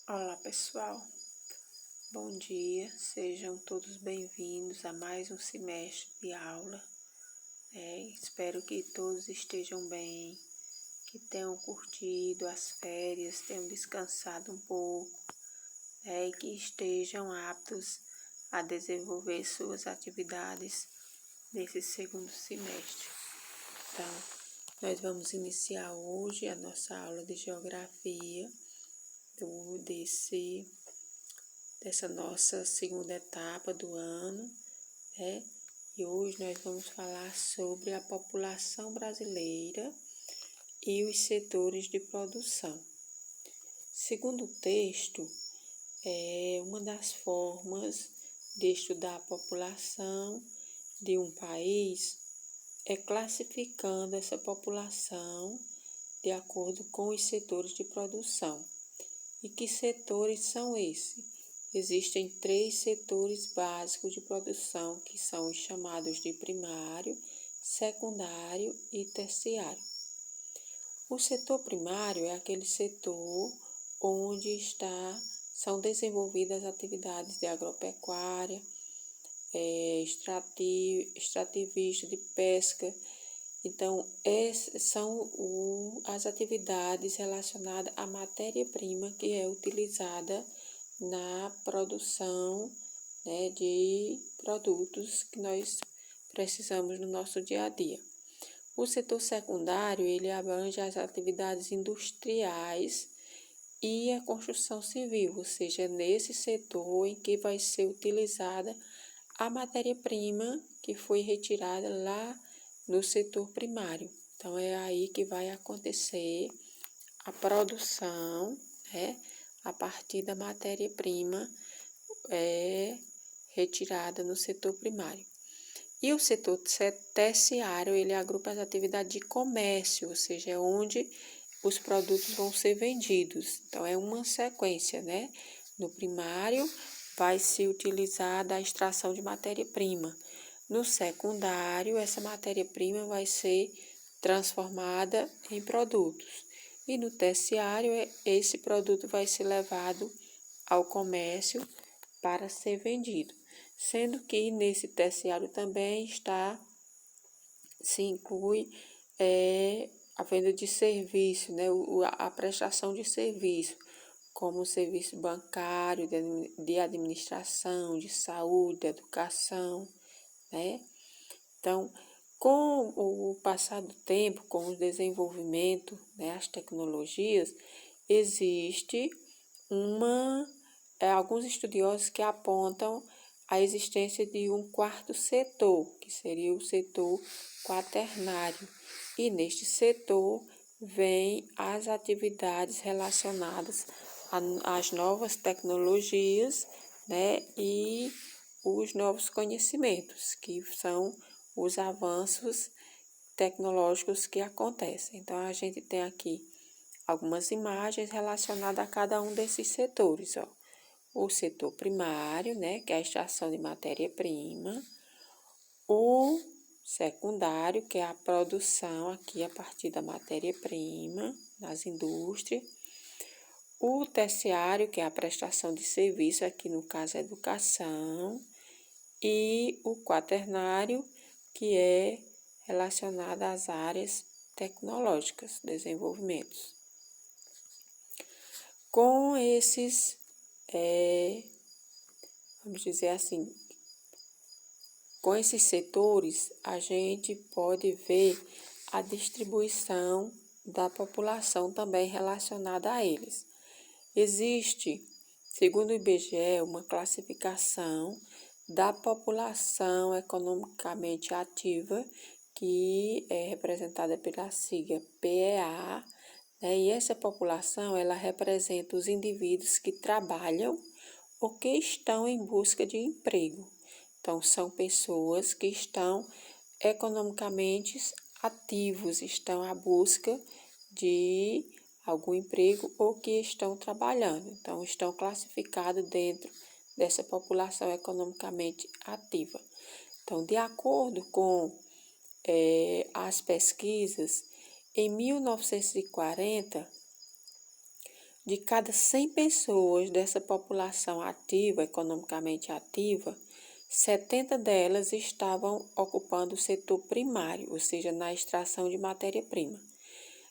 Olá pessoal, bom dia, sejam todos bem-vindos a mais um semestre de aula. Espero que todos estejam bem, que tenham curtido as férias, tenham descansado um pouco, e que estejam aptos a desenvolver suas atividades nesse segundo semestre. Então, nós vamos iniciar hoje a nossa aula de geografia dessa nossa segunda etapa do ano, E hoje nós vamos falar sobre a população brasileira e os setores de produção. Segundo o texto, uma das formas de estudar a população de um país é classificando essa população de acordo com os setores de produção. E que setores são esses? Existem 3 setores básicos de produção, que são os chamados de primário, secundário e terciário. O setor primário é aquele setor onde são desenvolvidas atividades de agropecuária, extrativista, de pesca. Então, essas são as atividades relacionadas à matéria-prima que é utilizada na produção, de produtos que nós precisamos no nosso dia a dia. O setor secundário, ele abrange as atividades industriais e a construção civil, ou seja, nesse setor em que vai ser utilizada a matéria-prima que foi retirada lá no setor primário. Então, é aí que vai acontecer a produção, a partir da matéria-prima retirada no setor primário. E o setor terciário, ele agrupa as atividades de comércio, ou seja, é onde os produtos vão ser vendidos. Então, é uma sequência, No primário, vai se utilizar a extração de matéria-prima. No secundário, essa matéria-prima vai ser transformada em produtos. E no terciário, esse produto vai ser levado ao comércio para ser vendido. Sendo que nesse terciário também se inclui a venda de serviço, a prestação de serviço, como o serviço bancário, de administração, de saúde, de educação, Então, com o passar do tempo, com o desenvolvimento, as tecnologias, existe alguns estudiosos que apontam a existência de um quarto setor, que seria o setor quaternário. E neste setor vem as atividades relacionadas às novas tecnologias, e os novos conhecimentos, que são os avanços tecnológicos que acontecem. Então, a gente tem aqui algumas imagens relacionadas a cada um desses setores, O setor primário, que é a extração de matéria-prima. O secundário, que é a produção aqui a partir da matéria-prima nas indústrias. O terciário, que é a prestação de serviço, aqui no caso a educação. E o quaternário, que é relacionado às áreas tecnológicas, desenvolvimentos. Com esses, vamos dizer assim, com esses setores, a gente pode ver a distribuição da população também relacionada a eles. Existe, segundo o IBGE, uma classificação da população economicamente ativa, que é representada pela sigla PEA, e essa população, ela representa os indivíduos que trabalham ou que estão em busca de emprego. Então, são pessoas que estão economicamente ativos, estão à busca de algum emprego ou que estão trabalhando. Então, estão classificados dentro dessa população economicamente ativa. Então, de acordo com as pesquisas, em 1940, de cada 100 pessoas dessa população ativa, economicamente ativa, 70 delas estavam ocupando o setor primário, ou seja, na extração de matéria-prima.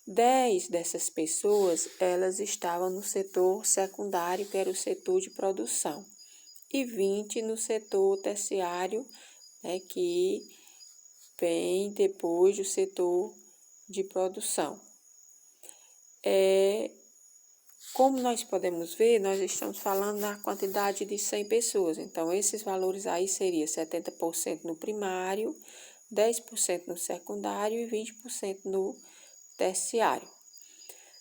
10 dessas pessoas, elas estavam no setor secundário, que era o setor de produção, e 20 no setor terciário, né, que vem depois do setor de produção. Como nós podemos ver, nós estamos falando na quantidade de 100 pessoas. Então, esses valores aí seriam 70% no primário, 10% no secundário e 20% no terciário.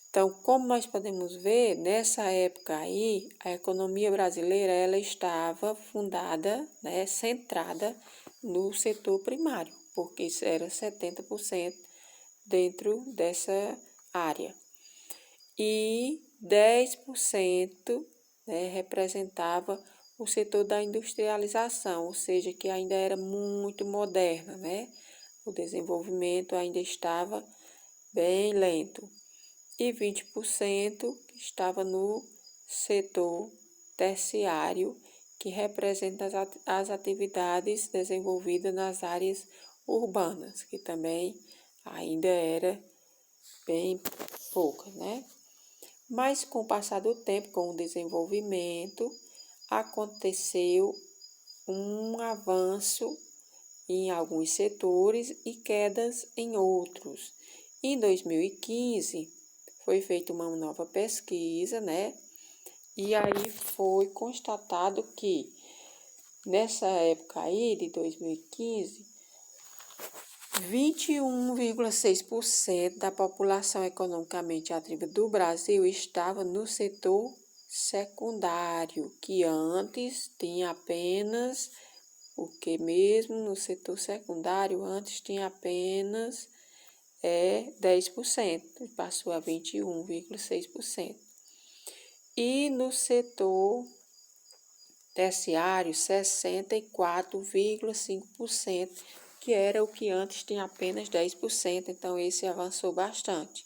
Então, como nós podemos ver, nessa época aí, a economia brasileira ela estava fundada, né, centrada no setor primário, porque isso era 70% dentro dessa área. E 10%, né, representava o setor da industrialização, ou seja, que ainda era muito moderna, né? O desenvolvimento ainda estava bem lento. E 20% estava no setor terciário, que representa as atividades desenvolvidas nas áreas urbanas, que também ainda era bem pouca, né? Mas com o passar do tempo, com o desenvolvimento, aconteceu um avanço em alguns setores e quedas em outros. Em 2015, foi feita uma nova pesquisa, né? E aí foi constatado que nessa época aí, de 2015, 21,6% da população economicamente ativa do Brasil estava no setor secundário, que antes tinha apenas, porque mesmo no setor secundário antes tinha apenas 10%, passou a 21,6%. E no setor terciário, 64,5%, que era o que antes tinha apenas 10%, então esse avançou bastante.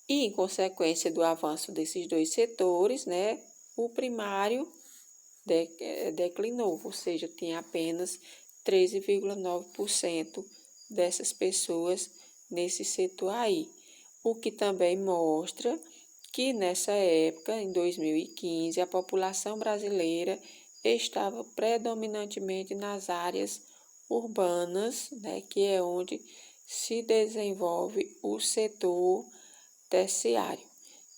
E, em consequência do avanço desses dois setores, né, o primário declinou, ou seja, tinha apenas 13,9% dessas pessoas nesse setor aí, o que também mostra que nessa época, em 2015, a população brasileira estava predominantemente nas áreas urbanas, né, que é onde se desenvolve o setor terciário.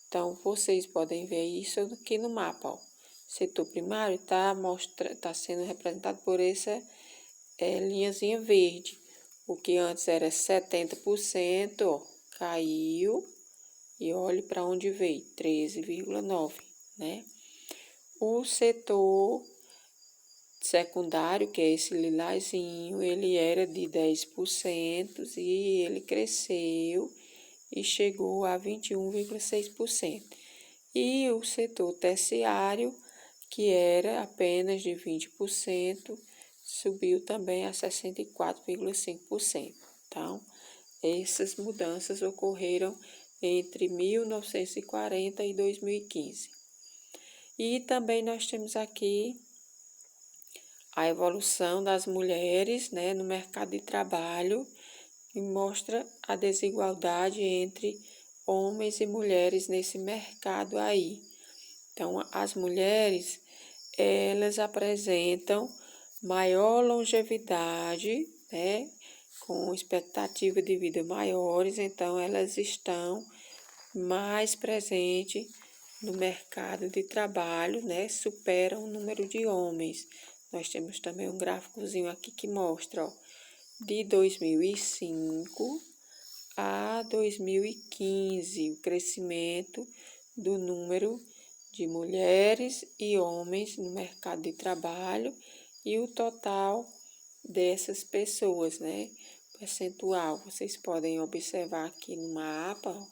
Então, vocês podem ver isso aqui no mapa. Ó. Setor primário está sendo representado por essa linhazinha verde. O que antes era 70%, ó, caiu e olhe para onde veio, 13,9%, né? O setor secundário, que é esse lilazinho, ele era de 10% e ele cresceu e chegou a 21,6%. E o setor terciário, que era apenas de 20%, subiu também a 64,5%. Então, essas mudanças ocorreram entre 1940 e 2015. E também nós temos aqui a evolução das mulheres, né, no mercado de trabalho, que mostra a desigualdade entre homens e mulheres nesse mercado aí. Então, as mulheres, elas apresentam maior longevidade, né, com expectativa de vida maiores, então elas estão mais presentes no mercado de trabalho, né, superam o número de homens. Nós temos também um gráficozinho aqui que mostra, ó, de 2005 a 2015, o crescimento do número de mulheres e homens no mercado de trabalho e o total dessas pessoas, né? Percentual. Vocês podem observar aqui no mapa, ó,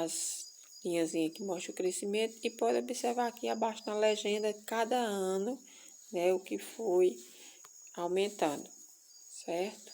as linhazinhas que mostram o crescimento e pode observar aqui abaixo na legenda cada ano, né, o que foi aumentando, certo?